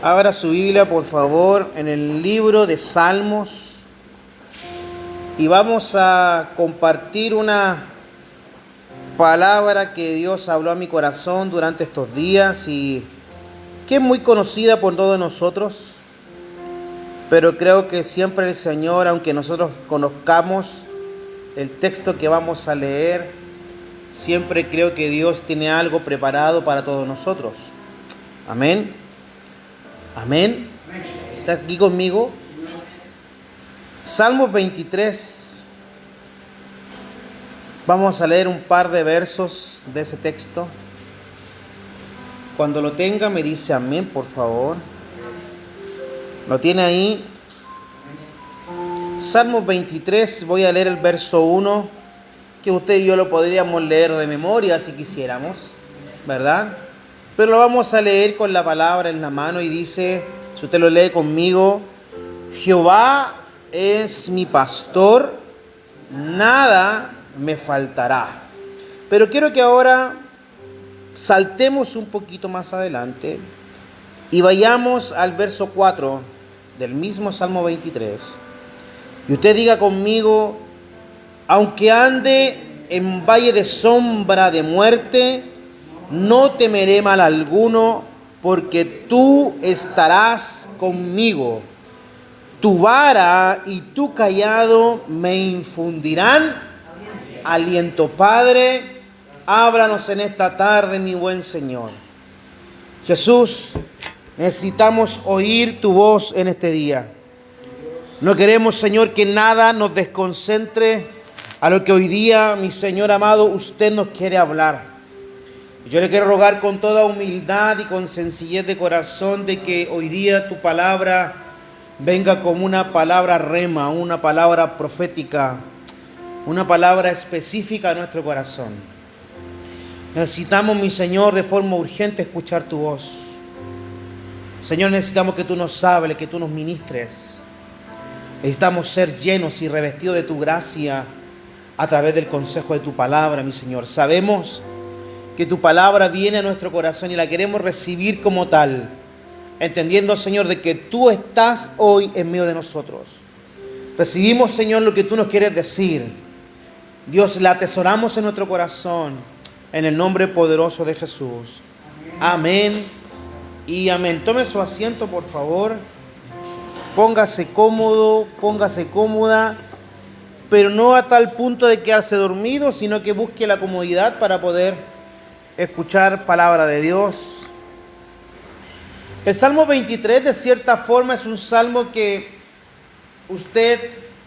Abra su Biblia, por favor, en el libro de Salmos y vamos a compartir una palabra que Dios habló a mi corazón durante estos días y que es muy conocida por todos nosotros, pero creo que siempre el Señor, aunque nosotros conozcamos el texto que vamos a leer, siempre creo que Dios tiene algo preparado para todos nosotros. Amén. Amén. ¿Está aquí conmigo? Salmos 23. Vamos a leer un par de versos de ese texto. Cuando lo tenga me dice amén, por favor. ¿Lo tiene ahí? Salmos 23, voy a leer el verso 1, que usted y yo lo podríamos leer de memoria si quisiéramos, ¿verdad? Pero lo vamos a leer con la palabra en la mano y dice, si usted lo lee conmigo: Jehová es mi pastor, nada me faltará. Pero quiero que ahora saltemos un poquito más adelante y vayamos al verso 4 del mismo Salmo 23. Y usted diga conmigo: aunque ande en valle de sombra de muerte, no temeré mal alguno, porque tú estarás conmigo. Tu vara y tu cayado me infundirán aliento. Padre, háblanos en esta tarde, mi buen Señor. Jesús, necesitamos oír tu voz en este día. No queremos, Señor, que nada nos desconcentre a lo que hoy día, mi Señor amado, usted nos quiere hablar. Yo le quiero rogar con toda humildad y con sencillez de corazón de que hoy día tu palabra venga como una palabra rema, una palabra profética, una palabra específica a nuestro corazón. Necesitamos, mi Señor, de forma urgente escuchar tu voz. Señor, necesitamos que tú nos hables, que tú nos ministres. Necesitamos ser llenos y revestidos de tu gracia a través del consejo de tu palabra, mi Señor. Sabemos que tu palabra viene a nuestro corazón y la queremos recibir como tal, entendiendo, Señor, de que tú estás hoy en medio de nosotros. Recibimos, Señor, lo que tú nos quieres decir. Dios, la atesoramos en nuestro corazón, en el nombre poderoso de Jesús. Amén y amén. Tome su asiento, por favor. Póngase cómodo, póngase cómoda, pero no a tal punto de quedarse dormido, sino que busque la comodidad para poder escuchar palabra de Dios. El Salmo 23, de cierta forma, es un salmo que usted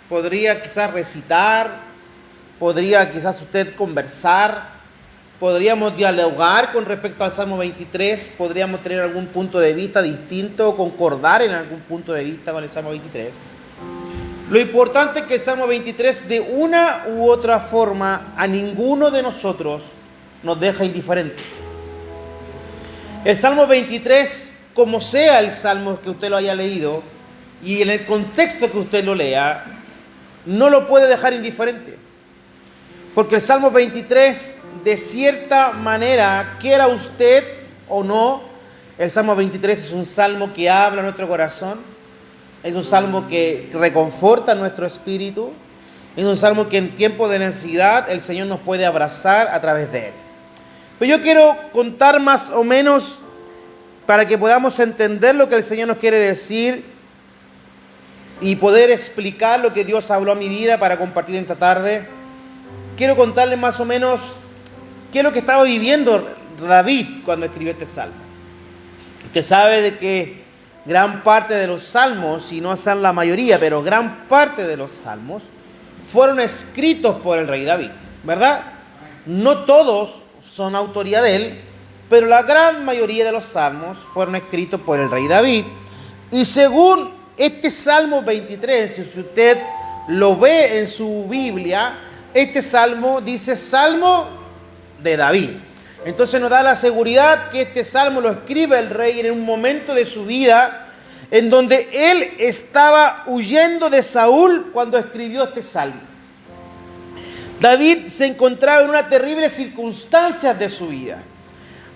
podría quizás recitar, podría quizás usted conversar, podríamos dialogar con respecto al Salmo 23, podríamos tener algún punto de vista distinto o concordar en algún punto de vista con el Salmo 23. Lo importante es que el Salmo 23, de una u otra forma, a ninguno de nosotros nos deja indiferente. El Salmo 23, como sea el Salmo que usted lo haya leído y en el contexto que usted lo lea, no lo puede dejar indiferente. Porque el Salmo 23, de cierta manera, quiera usted o no, el Salmo 23 es un salmo que habla a nuestro corazón, es un salmo que reconforta nuestro espíritu, es un salmo que en tiempo de necesidad el Señor nos puede abrazar a través de él. Pero yo quiero contar más o menos para que podamos entender lo que el Señor nos quiere decir y poder explicar lo que Dios habló a mi vida para compartir esta tarde. Quiero contarles más o menos qué es lo que estaba viviendo David cuando escribió este salmo. Usted sabe de que gran parte de los salmos, y no son la mayoría, pero gran parte de los salmos fueron escritos por el rey David, ¿verdad? No todos son autoría de él, pero la gran mayoría de los salmos fueron escritos por el rey David. Y según este Salmo 23, si usted lo ve en su Biblia, este salmo dice Salmo de David. Entonces nos da la seguridad que este salmo lo escribe el rey en un momento de su vida en donde él estaba huyendo de Saúl cuando escribió este salmo. David se encontraba en unas terribles circunstancias de su vida.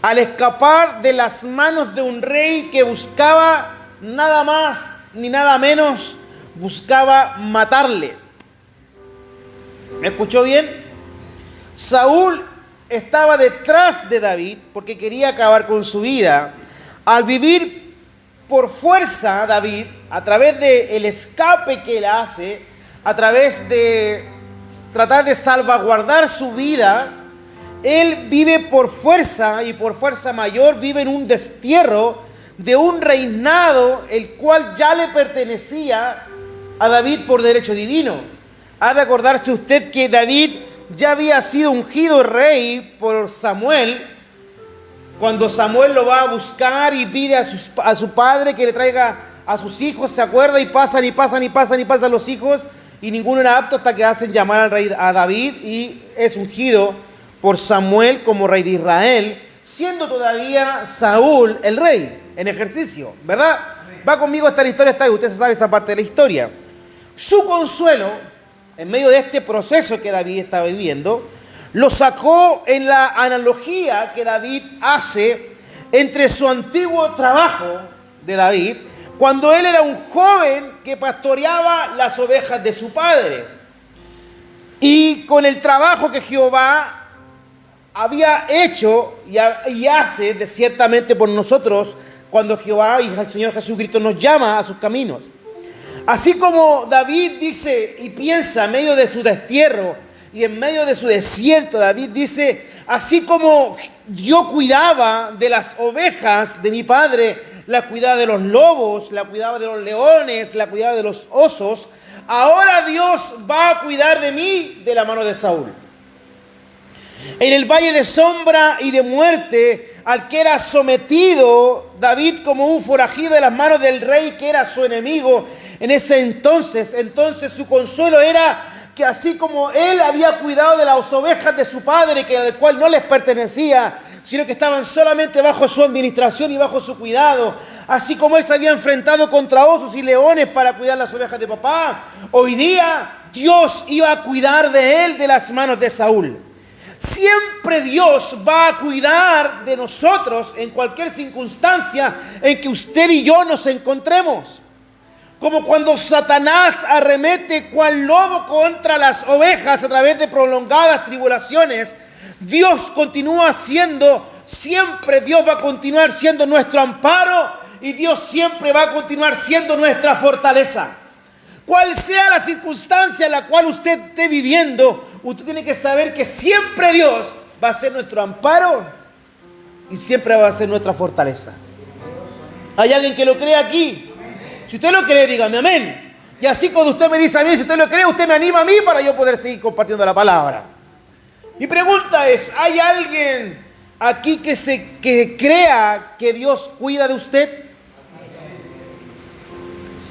al escapar de las manos de un rey que buscaba nada más ni nada menos, buscaba matarle. ¿Me escuchó bien? Saúl estaba detrás de David porque quería acabar con su vida. Al vivir por fuerza David, a través del escape que él hace, a través de tratar de salvaguardar su vida, él vive por fuerza y por fuerza mayor vive en un destierro de un reinado el cual ya le pertenecía a David por derecho divino. Ha de acordarse usted que David ya había sido ungido rey por Samuel, cuando Samuel lo va a buscar y pide a su padre que le traiga a sus hijos, se acuerda, y pasan los hijos, y ninguno era apto hasta que hacen llamar al rey a David, y es ungido por Samuel como rey de Israel, siendo todavía Saúl el rey en ejercicio, ¿verdad? Va conmigo esta historia, usted sabe esa parte de la historia. Su consuelo, en medio de este proceso que David estaba viviendo, lo sacó en la analogía que David hace entre su antiguo trabajo de David, cuando él era un joven que pastoreaba las ovejas de su padre, y con el trabajo que Jehová había hecho y hace ciertamente por nosotros cuando Jehová y el Señor Jesucristo nos llama a sus caminos. Así como David dice y piensa en medio de su destierro y en medio de su desierto, David dice: así como yo cuidaba de las ovejas de mi padre, la cuidaba de los lobos, la cuidaba de los leones, la cuidaba de los osos, ahora Dios va a cuidar de mí de la mano de Saúl. En el valle de sombra y de muerte, al que era sometido David como un forajido de las manos del rey que era su enemigo en ese entonces su consuelo era que así como él había cuidado de las ovejas de su padre, que al cual no les pertenecía, sino que estaban solamente bajo su administración y bajo su cuidado, así como él se había enfrentado contra osos y leones para cuidar las ovejas de papá, hoy día Dios iba a cuidar de él de las manos de Saúl. Siempre Dios va a cuidar de nosotros en cualquier circunstancia en que usted y yo nos encontremos. Como cuando Satanás arremete cual lobo contra las ovejas a través de prolongadas tribulaciones, Dios continúa siendo, siempre Dios va a continuar siendo nuestro amparo y Dios siempre va a continuar siendo nuestra fortaleza. Cual sea la circunstancia en la cual usted esté viviendo, usted tiene que saber que siempre Dios va a ser nuestro amparo y siempre va a ser nuestra fortaleza. ¿Hay alguien que lo cree aquí? Si usted lo cree, dígame amén. Y así cuando usted me dice a mí, si usted lo cree, usted me anima a mí para yo poder seguir compartiendo la palabra. Mi pregunta es, ¿hay alguien aquí que crea que Dios cuida de usted?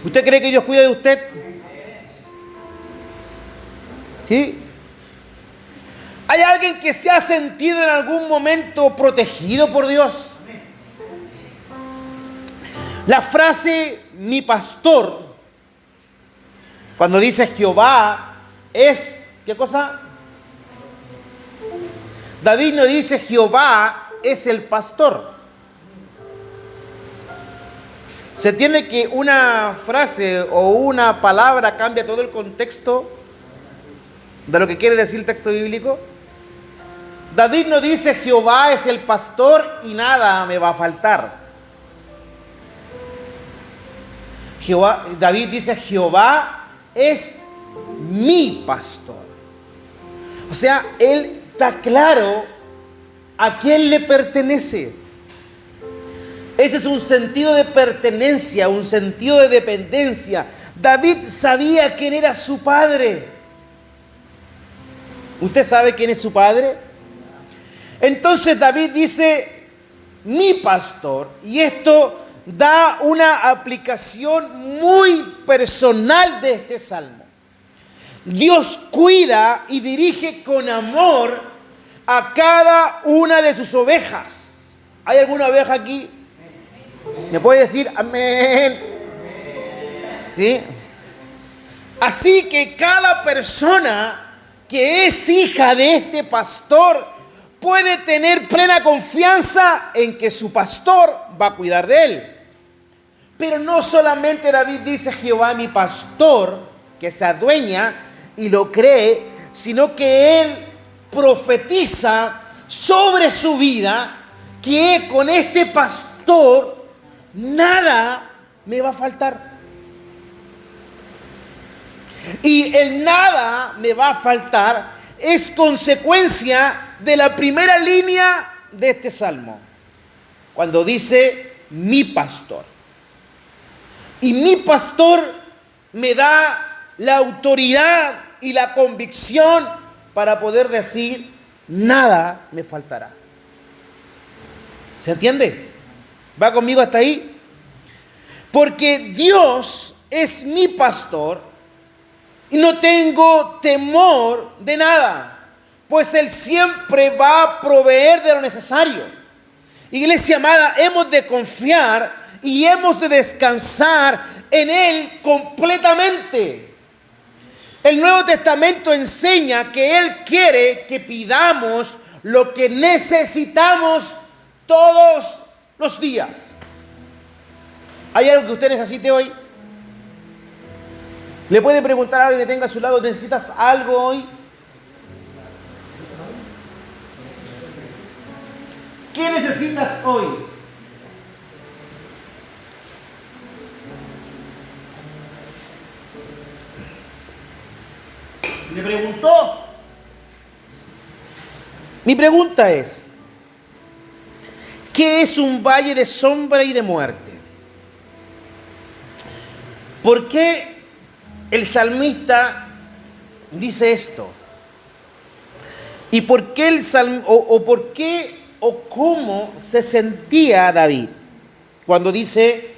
¿Usted cree que Dios cuida de usted? ¿Sí? ¿Hay alguien que se ha sentido en algún momento protegido por Dios? La frase mi pastor, cuando dice Jehová, es, ¿qué cosa? David no dice Jehová es el pastor. Se entiende que una frase o una palabra cambia todo el contexto de lo que quiere decir el texto bíblico. David no dice Jehová es el pastor y nada me va a faltar. David dice Jehová es mi pastor. O sea, él está claro a quién le pertenece. Ese es un sentido de pertenencia, un sentido de dependencia. David sabía quién era su padre. ¿Usted sabe quién es su padre? Entonces David dice mi pastor, y esto da una aplicación muy personal de este salmo. Dios cuida y dirige con amor a cada una de sus ovejas. ¿Hay alguna oveja aquí? ¿Me puede decir amén? ¿Sí? Así que cada persona que es hija de este pastor puede tener plena confianza en que su pastor va a cuidar de él. Pero no solamente David dice Jehová mi pastor, que se adueña y lo cree, sino que él profetiza sobre su vida que con este pastor nada me va a faltar. Y el nada me va a faltar es consecuencia de la primera línea de este salmo, cuando dice mi pastor. Y mi pastor me da la autoridad y la convicción para poder decir nada me faltará. ¿Se entiende? ¿Va conmigo hasta ahí? Porque Dios es mi pastor y no tengo temor de nada, pues Él siempre va a proveer de lo necesario. Iglesia amada, hemos de confiar y hemos de descansar en Él completamente. El Nuevo Testamento enseña que Él quiere que pidamos lo que necesitamos todos los días. ¿Hay algo que usted necesite hoy? Le puede preguntar a alguien que tenga a su lado, ¿necesitas algo hoy? ¿Qué necesitas hoy? Le preguntó. Mi pregunta es, ¿qué es un valle de sombra y de muerte? ¿Por qué el salmista dice esto? ¿Y por qué por qué o cómo se sentía David cuando dice,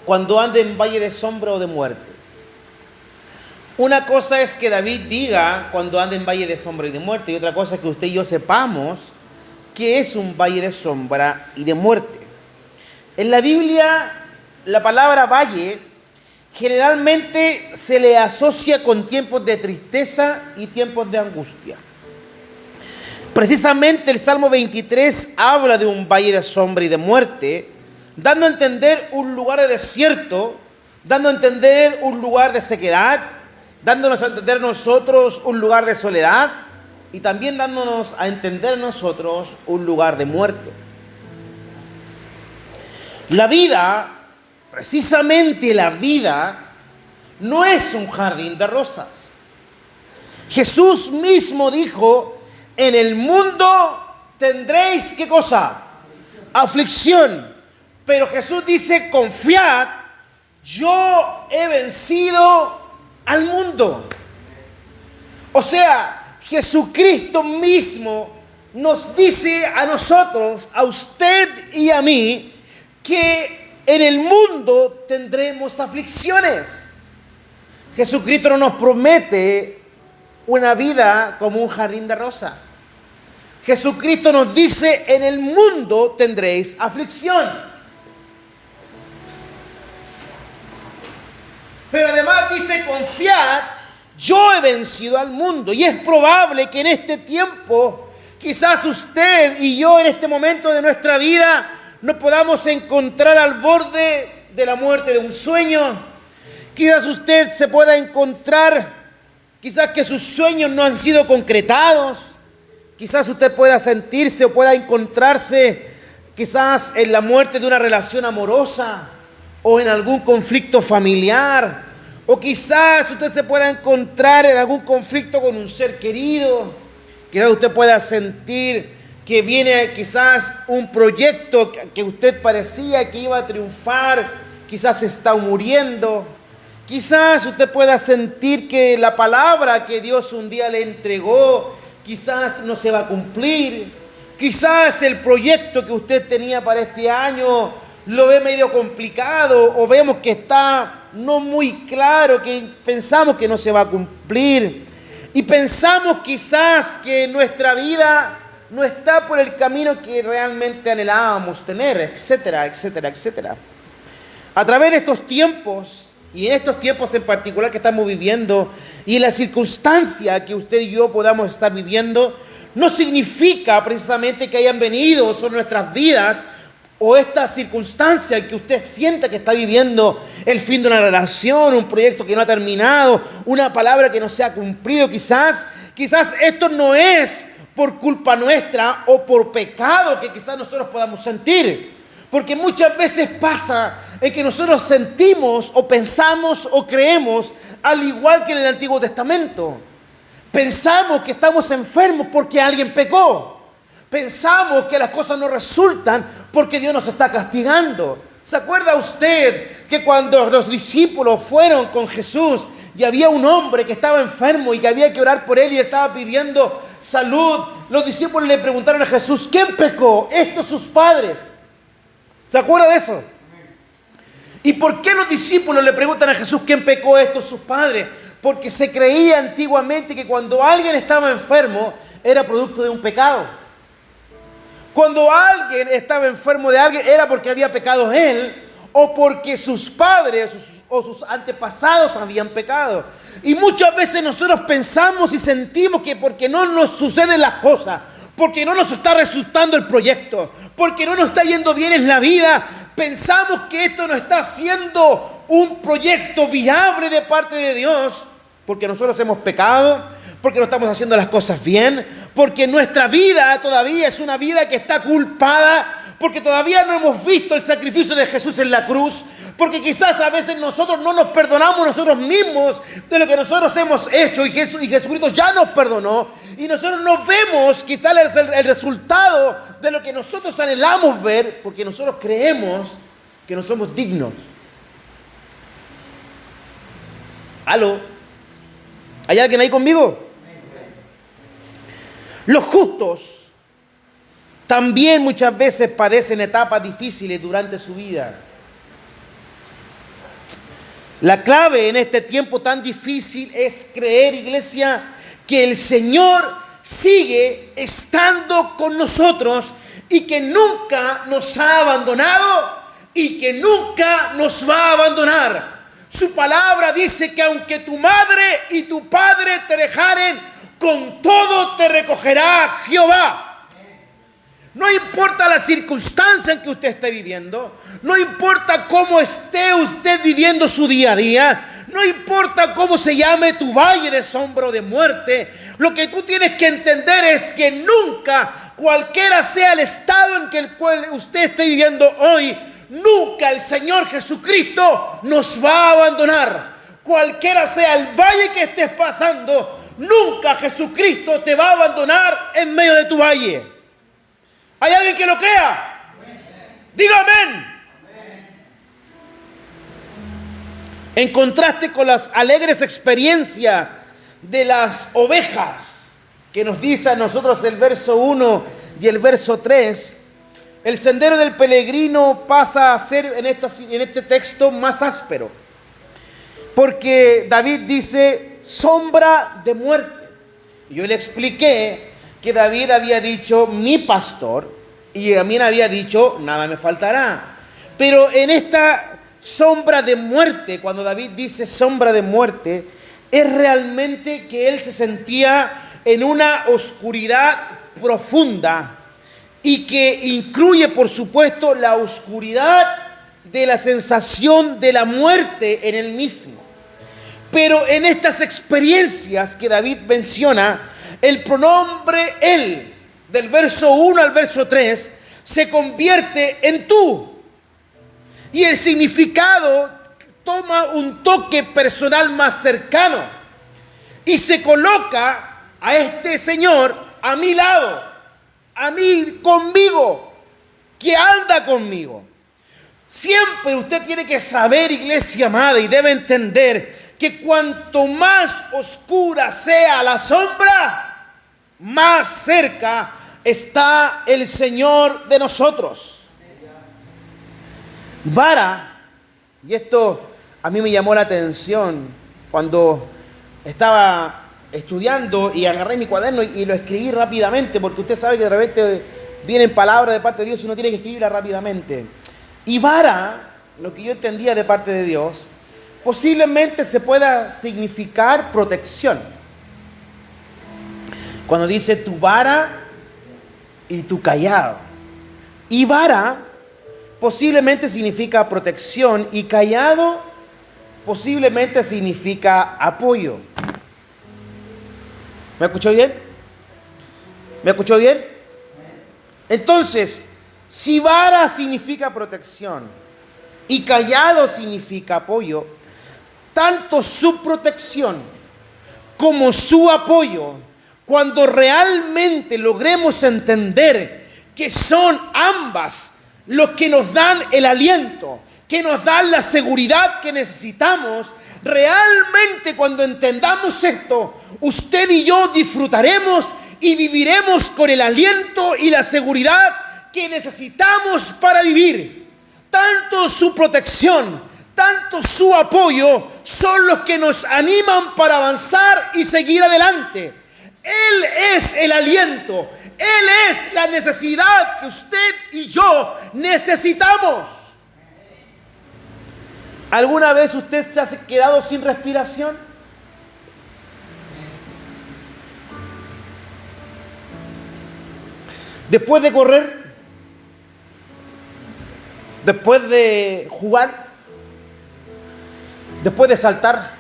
cuando ande en valle de sombra o de muerte? Una cosa es que David diga cuando ande en valle de sombra y de muerte, y otra cosa es que usted y yo sepamos qué es un valle de sombra y de muerte. En la Biblia, la palabra valle generalmente se le asocia con tiempos de tristeza y tiempos de angustia. Precisamente el Salmo 23 habla de un valle de sombra y de muerte, dando a entender un lugar de desierto, dando a entender un lugar de sequedad, dándonos a entender nosotros un lugar de soledad y también dándonos a entender nosotros un lugar de muerte. La vida, precisamente la vida, no es un jardín de rosas. Jesús mismo dijo, en el mundo tendréis, ¿qué cosa? Aflicción. Pero Jesús dice, confiad, yo he vencido al mundo. O sea, Jesucristo mismo nos dice a nosotros, a usted y a mí, que en el mundo tendremos aflicciones. Jesucristo no nos promete una vida como un jardín de rosas. Jesucristo nos dice, en el mundo tendréis aflicción. Pero además dice, confiad, yo he vencido al mundo. Y es probable que en este tiempo, quizás usted y yo en este momento de nuestra vida, nos podamos encontrar al borde de la muerte de un sueño. Quizás usted se pueda encontrar, quizás que sus sueños no han sido concretados. Quizás usted pueda sentirse o pueda encontrarse quizás en la muerte de una relación amorosa, o en algún conflicto familiar, o quizás usted se pueda encontrar en algún conflicto con un ser querido. Quizás usted pueda sentir que viene quizás un proyecto que usted parecía que iba a triunfar, quizás está muriendo. Quizás usted pueda sentir que la palabra que Dios un día le entregó, quizás no se va a cumplir. Quizás el proyecto que usted tenía para este año lo ve medio complicado, o vemos que está no muy claro, que pensamos que no se va a cumplir, y pensamos quizás que nuestra vida no está por el camino que realmente anhelábamos tener, etcétera, etcétera, etcétera. A través de estos tiempos, y en estos tiempos en particular que estamos viviendo, y en la circunstancia que usted y yo podamos estar viviendo, no significa precisamente que hayan venido sobre nuestras vidas o esta circunstancia que usted sienta que está viviendo el fin de una relación, un proyecto que no ha terminado, una palabra que no se ha cumplido. Quizás esto no es por culpa nuestra o por pecado que quizás nosotros podamos sentir. Porque muchas veces pasa en que nosotros sentimos o pensamos o creemos al igual que en el Antiguo Testamento. Pensamos que estamos enfermos porque alguien pecó. Pensamos que las cosas no resultan porque Dios nos está castigando. ¿Se acuerda usted que cuando los discípulos fueron con Jesús y había un hombre que estaba enfermo y que había que orar por él y estaba pidiendo salud? Los discípulos le preguntaron a Jesús, ¿quién pecó? ¿Estos sus padres? ¿Se acuerda de eso? ¿Y por qué los discípulos le preguntan a Jesús quién pecó? ¿Estos sus padres? Porque se creía antiguamente que cuando alguien estaba enfermo era producto de un pecado. Cuando alguien estaba enfermo de alguien era porque había pecado él o porque sus padres o sus antepasados habían pecado. Y muchas veces nosotros pensamos y sentimos que porque no nos suceden las cosas, porque no nos está resultando el proyecto, porque no nos está yendo bien en la vida, pensamos que esto no está siendo un proyecto viable de parte de Dios, porque nosotros hemos pecado, porque no estamos haciendo las cosas bien, porque nuestra vida todavía es una vida que está culpada, porque todavía no hemos visto el sacrificio de Jesús en la cruz, porque quizás a veces nosotros no nos perdonamos nosotros mismos de lo que nosotros hemos hecho y Jesucristo ya nos perdonó y nosotros no vemos quizás el resultado de lo que nosotros anhelamos ver porque nosotros creemos que no somos dignos. ¿Aló? ¿Hay alguien ahí conmigo? Los justos también muchas veces padecen etapas difíciles durante su vida. La clave en este tiempo tan difícil es creer, iglesia, que el Señor sigue estando con nosotros y que nunca nos ha abandonado y que nunca nos va a abandonar. Su palabra dice que aunque tu madre y tu padre te dejaren, con todo te recogerá Jehová. No importa la circunstancia en que usted esté viviendo, no importa cómo esté usted viviendo su día a día, no importa cómo se llame tu valle de sombra o de muerte, lo que tú tienes que entender es que nunca, cualquiera sea el estado en que el cual usted esté viviendo hoy, nunca el Señor Jesucristo nos va a abandonar. Cualquiera sea el valle que estés pasando, nunca Jesucristo te va a abandonar en medio de tu valle. ¿Hay alguien que lo crea? Diga amén. En contraste con las alegres experiencias de las ovejas, que nos dice a nosotros el verso 1 y el verso 3, el sendero del peregrino pasa a ser en este texto más áspero. Porque David dice sombra de muerte. Y yo le expliqué que David había dicho mi pastor y también había dicho nada me faltará. Pero en esta sombra de muerte, cuando David dice sombra de muerte, es realmente que él se sentía en una oscuridad profunda y que incluye por supuesto la oscuridad de la sensación de la muerte en él mismo. Pero en estas experiencias que David menciona, el pronombre él, del verso 1 al verso 3, se convierte en tú. Y el significado toma un toque personal más cercano. Y se coloca a este Señor a mi lado, a mí conmigo, que anda conmigo. Siempre usted tiene que saber, iglesia amada, y debe entender que cuanto más oscura sea la sombra, más cerca está el Señor de nosotros. Vara, y esto a mí me llamó la atención cuando estaba estudiando y agarré mi cuaderno y lo escribí rápidamente, porque usted sabe que de repente vienen palabras de parte de Dios y uno tiene que escribirla rápidamente. Y vara, lo que yo entendía de parte de Dios, posiblemente se pueda significar protección. Cuando dice tu vara y tu callado. Y vara posiblemente significa protección y callado posiblemente significa apoyo. ¿Me escuchó bien? ¿Me escuchó bien? Entonces, si vara significa protección y callado significa apoyo, tanto su protección como su apoyo, cuando realmente logremos entender que son ambas los que nos dan el aliento, que nos dan la seguridad que necesitamos, realmente cuando entendamos esto, usted y yo disfrutaremos y viviremos con el aliento y la seguridad que necesitamos para vivir. Tanto su protección, tanto su apoyo son los que nos animan para avanzar y seguir adelante. Él es el aliento, Él es la necesidad que usted y yo necesitamos. ¿Alguna vez usted se ha quedado sin respiración? Después de correr, después de jugar, después de saltar,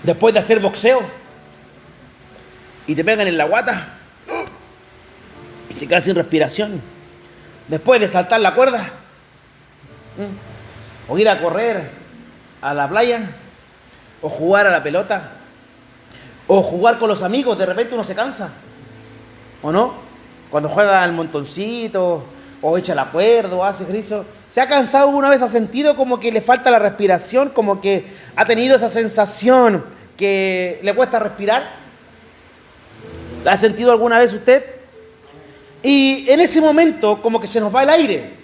después de hacer boxeo y te pegan en la guata y se queda sin respiración, después de saltar la cuerda o ir a correr a la playa o jugar a la pelota o jugar con los amigos, de repente uno se cansa, ¿o no? Cuando juega al montoncito o echa la cuerda o hace ejercicio, ¿se ha cansado alguna vez? ¿Ha sentido como que le falta la respiración? ¿Como que ha tenido esa sensación que le cuesta respirar? ¿La ha sentido alguna vez usted? Y en ese momento como que se nos va el aire.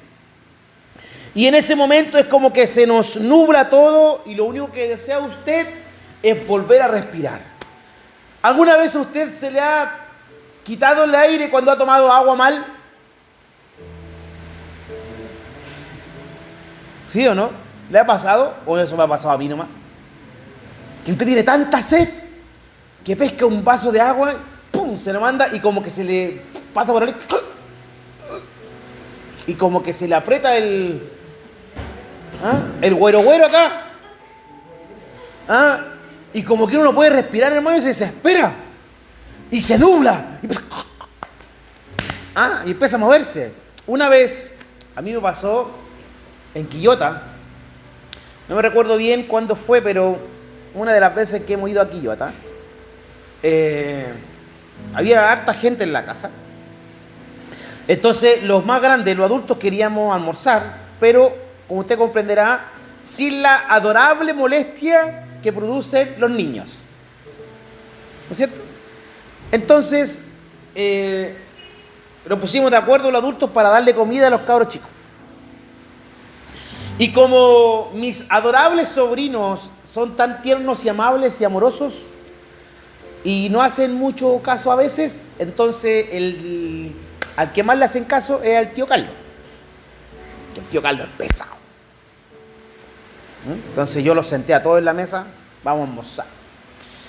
Y en ese momento es como que se nos nubla todo y lo único que desea usted es volver a respirar. ¿Alguna vez a usted se le ha quitado el aire cuando ha tomado agua mal? ¿Sí o no? ¿Le ha pasado? ¿O eso me ha pasado a mí nomás? Que usted tiene tanta sed que pesca un vaso de agua, ¡pum!, se lo manda y como que se le pasa por ahí y como que se le aprieta el güero acá, y como que uno no puede respirar, hermano, y se desespera y se nubla y empieza a moverse. Una vez a mí me pasó en Quillota, no me recuerdo bien cuándo fue, pero una de las veces que hemos ido a Quillota, había harta gente en la casa. Entonces los más grandes, los adultos, queríamos almorzar, pero como usted comprenderá, sin la adorable molestia que producen los niños, ¿no es cierto? Entonces nos pusimos de acuerdo los adultos para darle comida a los cabros chicos. Y como mis adorables sobrinos son tan tiernos y amables y amorosos y no hacen mucho caso a veces, entonces al que más le hacen caso es al tío Carlos. El tío Carlos es pesado. Entonces yo los senté a todos en la mesa, vamos a almorzar.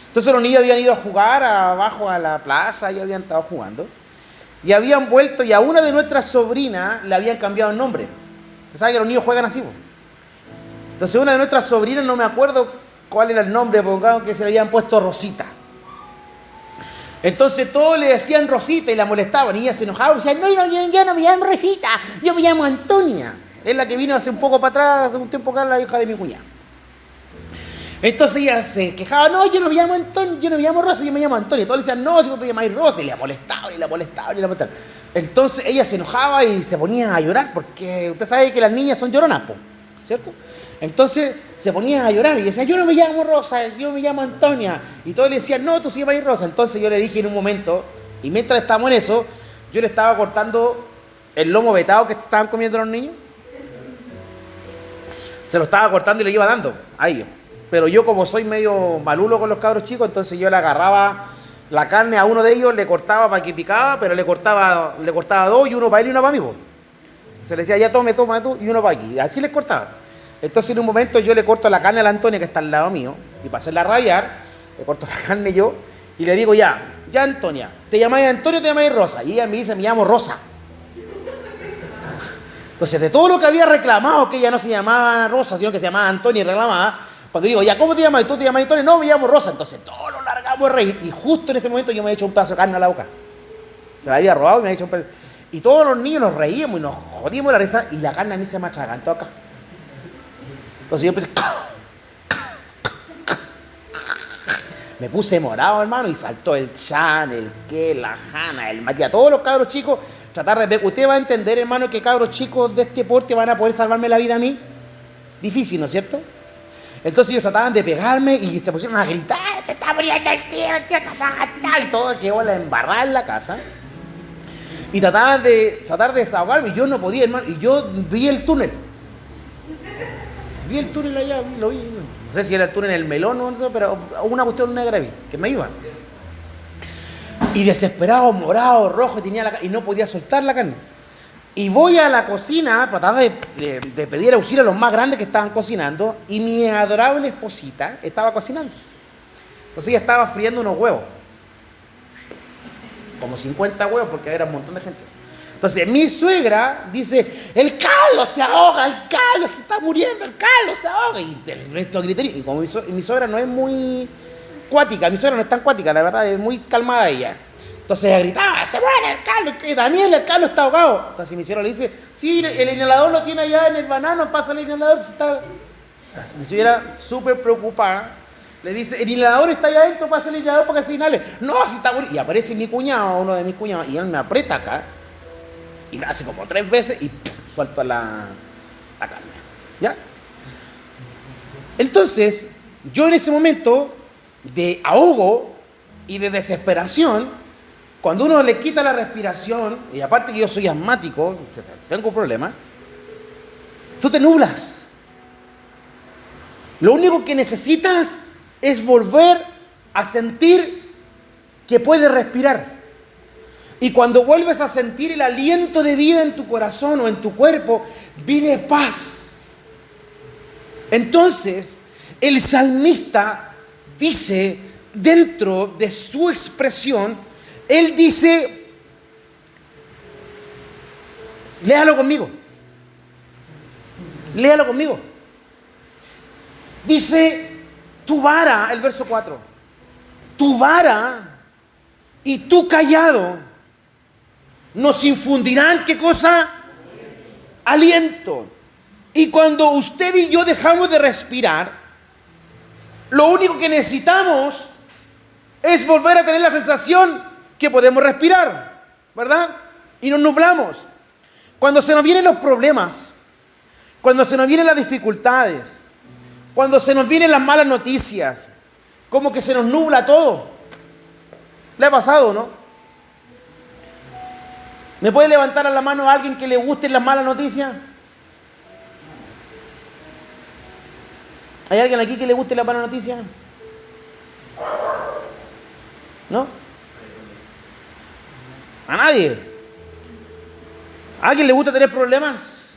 Entonces los niños habían ido a jugar abajo a la plaza y habían estado jugando. Y habían vuelto y a una de nuestras sobrinas le habían cambiado el nombre. Usted sabe que los niños juegan así, ¿no? Entonces una de nuestras sobrinas, no me acuerdo cuál era el nombre, porque se le habían puesto Rosita. Entonces todos le decían Rosita y la molestaban. Y ella se enojaba y decía, no, yo no me llamo Rosita, yo me llamo Antonia. Es la que vino hace un poco para atrás, hace un tiempo acá, la hija de mi cuñada. Entonces ella se quejaba, no, yo no me llamo Antonio, yo no me llamo Rosa, yo me llamo Antonia. Todos le decían, no, si tú te llamáis Rosa, y la molestaban, y la molestaban, y la molestaban. Entonces ella se enojaba y se ponía a llorar, porque usted sabe que las niñas son lloronas, ¿cierto? Entonces se ponía a llorar y decía, yo no me llamo Rosa, yo me llamo Antonia. Y todos le decían, no, tú sí llamas Rosa. Entonces yo le dije en un momento, y mientras estábamos en eso, yo le estaba cortando el lomo vetado que estaban comiendo los niños. Se lo estaba cortando y le iba dando a ellos. Pero yo, como soy medio malulo con los cabros chicos, entonces yo le agarraba la carne a uno de ellos, le cortaba para que picaba, pero le cortaba dos, y uno para él y uno para mí. Se le decía, ya tome tú, y uno para aquí. Así les cortaba. Entonces en un momento yo le corto la carne a la Antonia, que está al lado mío, y para hacerla rabiar, le corto la carne yo, y le digo, ya Antonia, ¿te llamáis Antonio o te llamáis Rosa? Y ella me dice, me llamo Rosa. Entonces, de todo lo que había reclamado, que ella no se llamaba Rosa, sino que se llamaba Antonia y reclamaba, cuando digo, ya, ¿cómo te llamas? ¿Y tú te llamas Antonio? No, me llamo Rosa. Entonces, todos lo largamos de reír. Y justo en ese momento yo me he hecho un pedazo de carne a la boca. Se la había robado y me había hecho un pedazo. Y todos los niños nos reíamos y nos jodíamos la risa, y la carne a mí se me atragantó acá. Entonces yo empecé... Me puse morado, hermano, y saltó el Chan, el Que, la Jana, el Matías, todos los cabros chicos, tratar de ver. Usted va a entender, hermano, que cabros chicos de este porte van a poder salvarme la vida a mí. Difícil, ¿no es cierto? Entonces ellos trataban de pegarme y se pusieron a gritar, se está muriendo el tío, y todo quedó la embarrada en la casa. Y trataban de desahogarme, y yo no podía, hermano, y yo vi el túnel. Vi el túnel allá, lo vi. No sé si era el túnel en el melón o no sé, pero una cuestión negra vi, que me iba. Y desesperado, morado, rojo, y no podía soltar la carne. Y voy a la cocina, tratando de pedir auxilio a los más grandes que estaban cocinando, y mi adorable esposita estaba cocinando. Entonces ella estaba friendo unos huevos. Como 50 huevos, porque era un montón de gente. Entonces mi suegra dice, el Carlos se ahoga, el Carlos se está muriendo, el Carlos se ahoga. Y el resto gritería. Y como mi suegra no es muy cuática, mi suegra no es tan cuática, la verdad, es muy calmada ella. Entonces ella gritaba, se muere el Carlos, Daniel, el Carlos está ahogado. Entonces mi suegra le dice, sí, el inhalador lo tiene allá en el banano, pasa el inhalador. Entonces mi suegra, súper preocupada, le dice, el inhalador está allá adentro, pasa el inhalador para que se inhale. No, si está muriendo. Y aparece mi cuñado, uno de mis cuñados, y él me aprieta acá. Y me hace como 3 veces y ¡pum!, suelto la carne. ¿Ya? Entonces, yo en ese momento de ahogo y de desesperación, cuando uno le quita la respiración, y aparte que yo soy asmático, tengo problemas, tú te nublas. Lo único que necesitas es volver a sentir que puedes respirar. Y cuando vuelves a sentir el aliento de vida en tu corazón o en tu cuerpo, viene paz. Entonces, el salmista dice, dentro de su expresión, él dice, léalo conmigo. Léalo conmigo. Dice, tu vara, el verso 4, tu vara y tu callado nos infundirán, ¿qué cosa? Aliento. Y cuando usted y yo dejamos de respirar, lo único que necesitamos es volver a tener la sensación que podemos respirar, ¿verdad? Y nos nublamos. Cuando se nos vienen los problemas, cuando se nos vienen las dificultades, cuando se nos vienen las malas noticias, como que se nos nubla todo. ¿Le ha pasado, no? ¿Me puede levantar a la mano a alguien que le gusten las malas noticias? ¿Hay alguien aquí que le guste las malas noticias? ¿No? ¿A nadie? ¿A alguien le gusta tener problemas?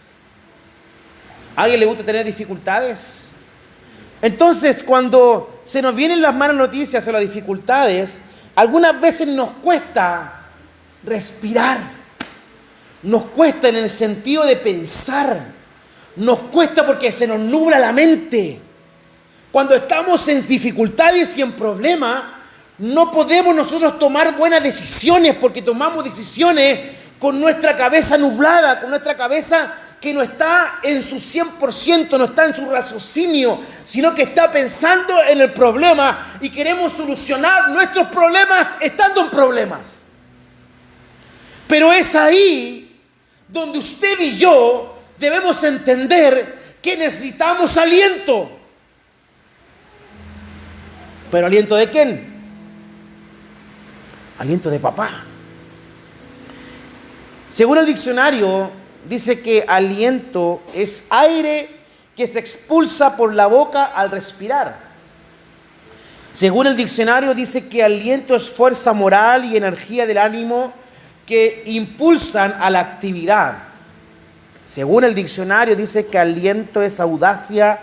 ¿A alguien le gusta tener dificultades? Entonces, cuando se nos vienen las malas noticias o las dificultades, algunas veces nos cuesta respirar. Nos cuesta en el sentido de pensar. Nos cuesta porque se nos nubla la mente. Cuando estamos en dificultades y en problemas, no podemos nosotros tomar buenas decisiones porque tomamos decisiones con nuestra cabeza nublada, con nuestra cabeza que no está en su 100%, no está en su raciocinio, sino que está pensando en el problema y queremos solucionar nuestros problemas estando en problemas. Pero es ahí donde usted y yo debemos entender que necesitamos aliento. ¿Pero aliento de quién? Aliento de papá. Según el diccionario, dice que aliento es aire que se expulsa por la boca al respirar. Según el diccionario, dice que aliento es fuerza moral y energía del ánimo que impulsan a la actividad. Según el diccionario dice que aliento es audacia,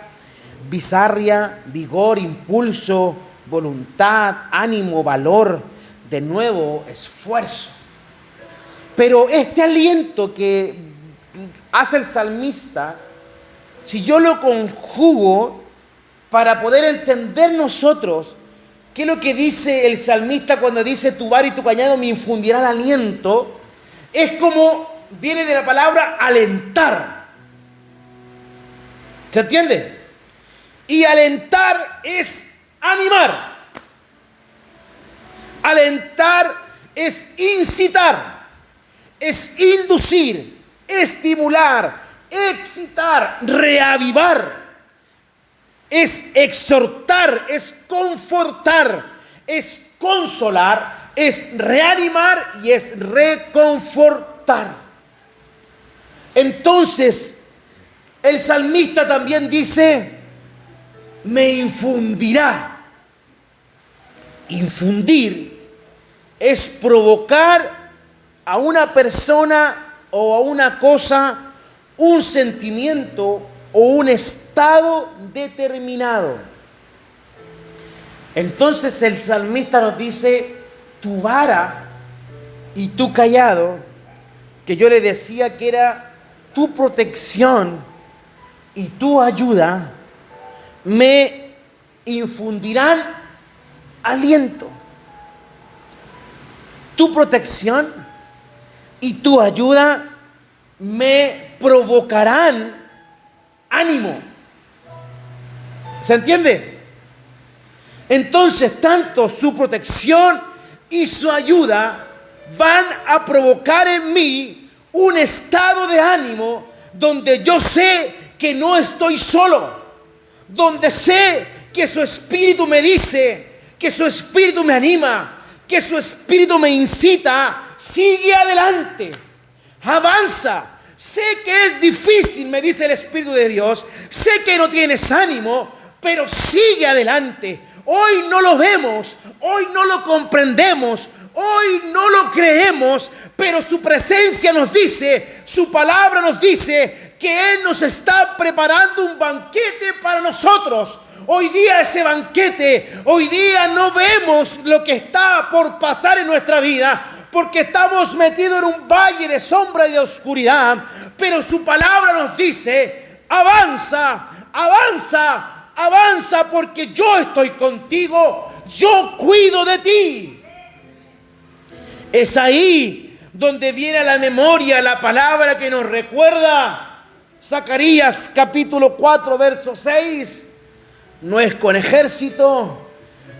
bizarria, vigor, impulso, voluntad, ánimo, valor, de nuevo, esfuerzo. Pero este aliento que hace el salmista, si yo lo conjugo para poder entender nosotros qué es lo que dice el salmista cuando dice tu vara y tu callado me infundirán aliento, es como viene de la palabra alentar. ¿Se entiende? Y alentar es animar. Alentar es incitar, es inducir, estimular, excitar, reavivar. Es exhortar, es confortar, es consolar, es reanimar y es reconfortar. Entonces, el salmista también dice, me infundirá. Infundir es provocar a una persona o a una cosa un sentimiento o un estado determinado. Entonces el salmista nos dice, tu vara y tu callado, que yo le decía que era tu protección y tu ayuda, me infundirán aliento. Tu protección y tu ayuda me provocarán ánimo. ¿Se entiende? Entonces, tanto su protección y su ayuda van a provocar en mí un estado de ánimo donde yo sé que no estoy solo, donde sé que su espíritu me dice, que su espíritu me anima, que su espíritu me incita, sigue adelante, avanza. Sé que es difícil, me dice el Espíritu de Dios. Sé que no tienes ánimo, pero sigue adelante. Hoy no lo vemos, hoy no lo comprendemos, hoy no lo creemos, pero su presencia nos dice, su palabra nos dice que Él nos está preparando un banquete para nosotros. Hoy día ese banquete, hoy día no vemos lo que está por pasar en nuestra vida, porque estamos metidos en un valle de sombra y de oscuridad, pero su palabra nos dice, avanza, avanza, avanza, porque yo estoy contigo, yo cuido de ti. Es ahí donde viene a la memoria la palabra que nos recuerda, Zacarías capítulo 4, verso 6, no es con ejército,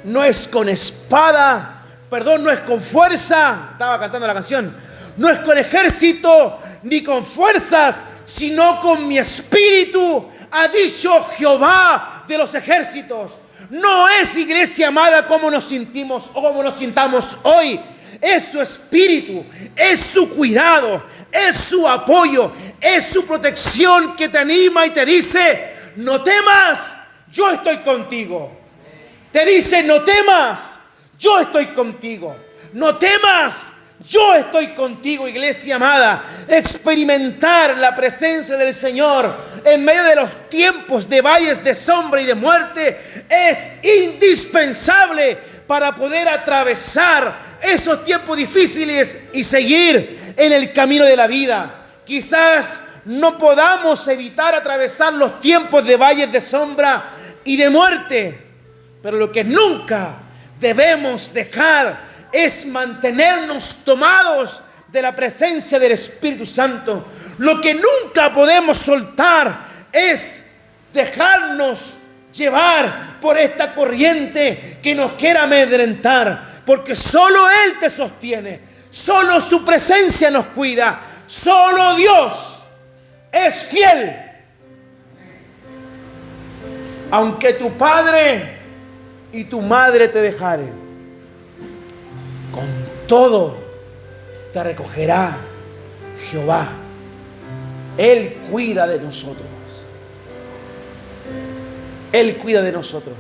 no es con espada, no es con fuerza, estaba cantando la canción, no es con ejército ni con fuerzas, sino con mi espíritu, ha dicho Jehová de los ejércitos. No es, iglesia amada, como nos sentimos o como nos sintamos hoy. Es su espíritu, es su cuidado, es su apoyo, es su protección que te anima y te dice, no temas, yo estoy contigo. Te dice, no temas, yo estoy contigo. No temas, yo estoy contigo, iglesia amada. Experimentar la presencia del Señor en medio de los tiempos de valles de sombra y de muerte es indispensable para poder atravesar esos tiempos difíciles y seguir en el camino de la vida. Quizás no podamos evitar atravesar los tiempos de valles de sombra y de muerte, pero lo que nunca debemos dejar es mantenernos tomados de la presencia del Espíritu Santo. Lo que nunca podemos soltar es dejarnos llevar por esta corriente que nos quiera amedrentar, porque solo Él te sostiene, solo su presencia nos cuida, solo Dios es fiel. Aunque tu padre y tu madre te dejaren, con todo te recogerá Jehová. Él cuida de nosotros. Él cuida de nosotros.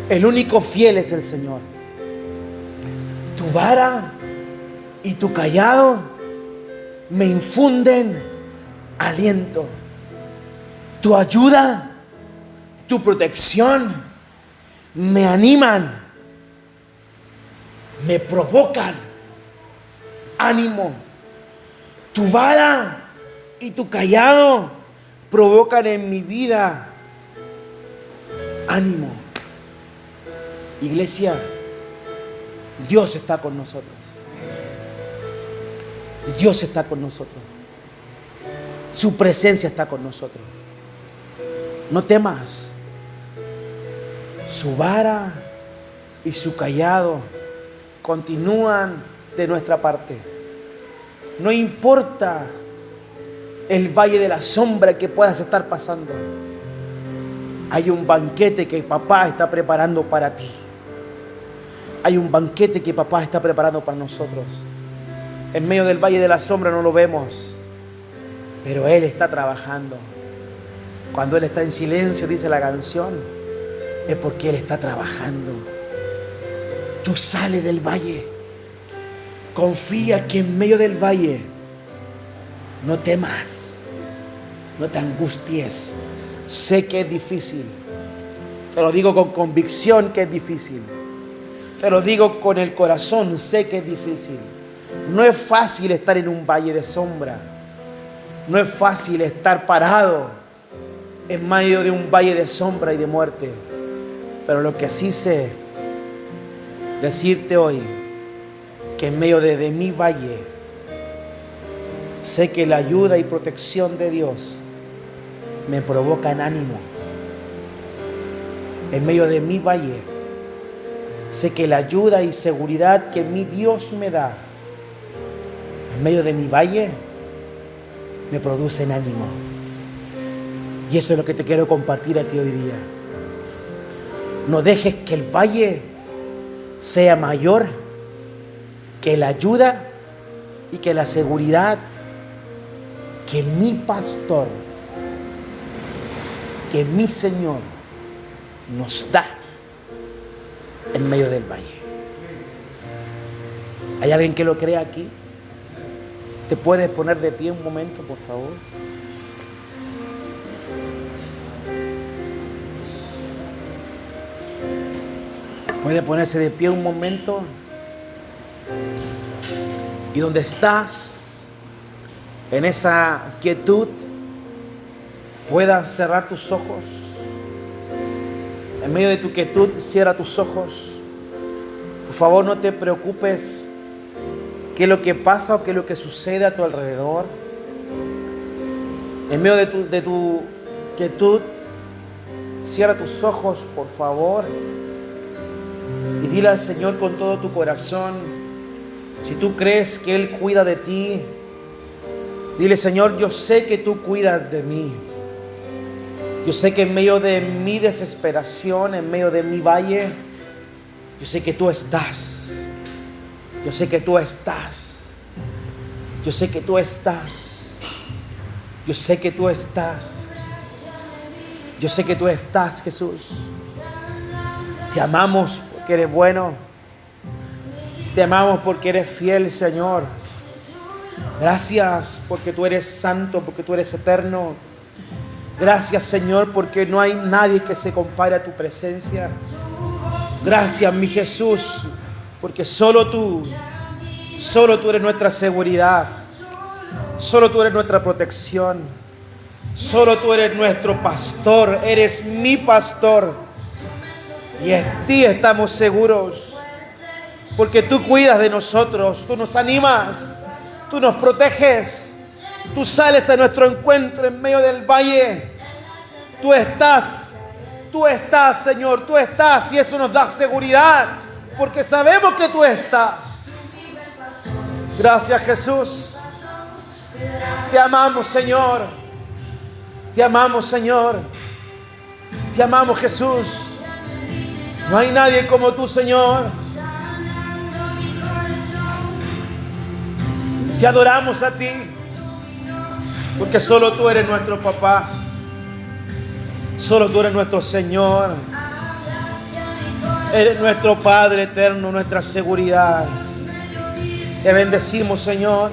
El único fiel es el Señor. Tu vara y tu callado me infunden aliento, tu ayuda, tu protección me animan, me provocan ánimo. Tu vara y tu cayado provocan en mi vida ánimo. Iglesia, Dios está con nosotros. Dios está con nosotros. Su presencia está con nosotros. No temas. Su vara y su cayado continúan de nuestra parte. No importa el valle de la sombra que puedas estar pasando. Hay un banquete que papá está preparando para ti. Hay un banquete que papá está preparando para nosotros. En medio del valle de la sombra no lo vemos, pero Él está trabajando. Cuando Él está en silencio, dice la canción, es porque Él está trabajando. Tú sales del valle. Confía que en medio del valle no temas, no te angusties. Sé que es difícil. Te lo digo con convicción que es difícil. Te lo digo con el corazón, sé que es difícil. No es fácil estar en un valle de sombra. No es fácil estar parado en medio de un valle de sombra y de muerte. Pero lo que sí sé decirte hoy, que en medio de mi valle, sé que la ayuda y protección de Dios me provocan ánimo. En medio de mi valle, sé que la ayuda y seguridad que mi Dios me da, en medio de mi valle, me producen ánimo. Y eso es lo que te quiero compartir a ti hoy día. No dejes que el valle sea mayor que la ayuda y que la seguridad que mi pastor, que mi Señor nos da en medio del valle. ¿Hay alguien que lo crea aquí? ¿Te puedes poner de pie un momento, por favor? Puede ponerse de pie un momento. Y donde estás, en esa quietud, puedas cerrar tus ojos. En medio de tu quietud, cierra tus ojos. Por favor, no te preocupes qué es lo que pasa o qué es lo que sucede a tu alrededor. En medio de tu quietud, cierra tus ojos, por favor. Y dile al Señor con todo tu corazón, si tú crees que Él cuida de ti, dile: Señor, yo sé que tú cuidas de mí. Yo sé que en medio de mi desesperación, en medio de mi valle, yo sé que tú estás. Yo sé que tú estás. Yo sé que tú estás. Yo sé que tú estás. Yo sé que tú estás, Jesús. Te amamos porque eres bueno. Te amamos porque eres fiel, Señor. Gracias porque tú eres santo, porque tú eres eterno. Gracias, Señor, porque no hay nadie que se compare a tu presencia. Gracias, mi Jesús, porque solo tú eres nuestra seguridad. Solo tú eres nuestra protección. Solo tú eres nuestro pastor. Eres mi pastor. Y en ti estamos seguros. Porque tú cuidas de nosotros. Tú nos animas. Tú nos proteges. Tú sales a nuestro encuentro en medio del valle. Tú estás, Señor, tú estás, y eso nos da seguridad, porque sabemos que tú estás. Gracias, Jesús. Te amamos, Señor. Te amamos, Señor. Te amamos, Jesús. No hay nadie como tú, Señor. Te adoramos a ti, porque solo tú eres nuestro papá. Solo tú eres nuestro Señor. Eres nuestro Padre eterno, nuestra seguridad. Te bendecimos, Señor.